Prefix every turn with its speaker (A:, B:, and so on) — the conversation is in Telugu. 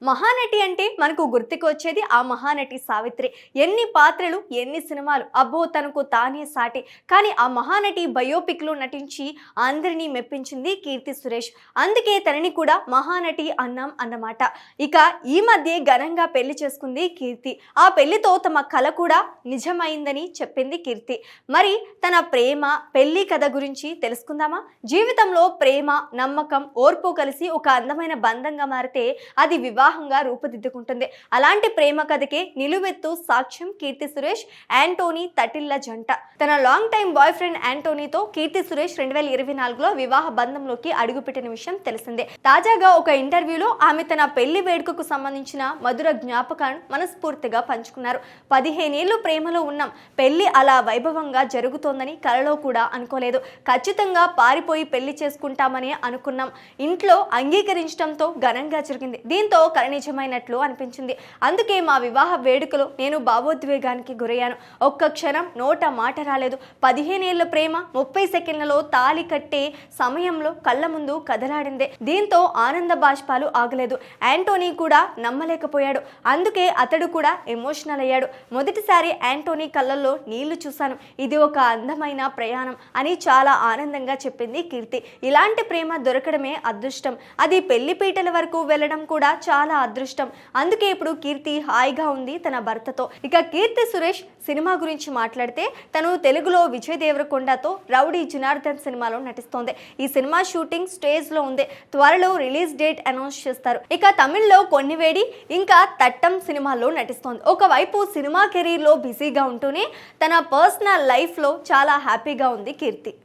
A: మహానటి అంటే మనకు గుర్తుకొచ్చేది ఆ మహానటి సావిత్రి. ఎన్ని పాత్రలు, ఎన్ని సినిమాలు, అబ్బో తనకు తానే సాటి. కానీ ఆ మహానటి బయోపిక్ లో నటించి అందరినీ మెప్పించింది కీర్తి సురేష్. అందుకే తనని కూడా మహానటి అన్నాం అన్నమాట. ఇక ఈ మధ్య ఘనంగా పెళ్లి చేసుకుంది కీర్తి. ఆ పెళ్లితో తమ కల కూడా నిజమైందని చెప్పింది కీర్తి. మరి తన ప్రేమ పెళ్లి కథ గురించి తెలుసుకుందామా? జీవితంలో ప్రేమ, నమ్మకం, ఓర్పు కలిసి ఒక అందమైన బంధంగా మారితే అది వివాహంగా రూపుదిద్దుకుంటుంది. అలాంటి ప్రేమ కథకే నిలువెత్తు సాక్ష్యం కీర్తి సురేష్, యాంటోనీ తటిల్ల జంట. తన long time boy friend యాంటోనీతో Keerthy Suresh 2024లో వివాహ బంధంలోకి అడుగుపెట్టిన విషయం తెలిసిందే. తాజాగా ఒక ఇంటర్వ్యూలో ఆమె తన పెళ్లి వేడుకకు సంబంధించిన మధుర జ్ఞాపకాలను మనస్ఫూర్తిగా పంచుకున్నారు. 15 ఏళ్లు ప్రేమలో ఉన్నాం, పెళ్లి అలా వైభవంగా జరుగుతోందని కలలో కూడా అనుకోలేదు. ఖచ్చితంగా పారిపోయి పెళ్లి చేసుకుంటామని అనుకున్నాం. ఇంట్లో అంగీకరించడంతో ఘనంగా జరిగింది. దీంతో కల నిజమైనట్లు అనిపించింది. అందుకే మా వివాహ వేడుకలో నేను భావోద్వేగానికి గురయ్యాను. ఒక్క క్షణం నోట మాట రాలేదు. 15 ఏళ్ల ప్రేమ 30 సెకండ్లలో తాళి కట్టే సమయంలో కళ్ళ ముందు కదలాడిందే. దీంతో ఆనంద బాష్పాలు ఆగలేదు. యాంటోనీ కూడా నమ్మలేకపోయాడు. అందుకే అతడు కూడా ఎమోషనల్ అయ్యాడు. మొదటిసారి యాంటోనీ కళ్ళల్లో నీళ్లు చూశాను. ఇది ఒక అందమైన ప్రయాణం అని చాలా ఆనందంగా చెప్పింది కీర్తి. ఇలాంటి ప్రేమ దొరకడమే అదృష్టం. అది పెళ్లి పీటల వరకు వెళ్ళడం కూడా చాలా అదృష్టం. అందుకే ఇప్పుడు కీర్తి హాయిగా ఉంది తన భర్తతో. ఇక కీర్తి సురేష్ సినిమా గురించి మాట్లాడితే తను తెలుగులో విజయ్ దేవరకొండతో రౌడీ జనార్దన్ సినిమాలో నటిస్తోంది. ఈ సినిమా షూటింగ్ స్టేజ్ లో ఉంది. త్వరలో రిలీజ్ డేట్ అనౌన్స్ చేస్తారు. ఇక తమిళ్లో కొన్నివేడి ఇంకా తట్టం సినిమాల్లో నటిస్తోంది. ఒకవైపు సినిమా కెరీర్ లో బిజీగా ఉంటూనే తన పర్సనల్ లైఫ్ లో చాలా హ్యాపీగా ఉంది కీర్తి.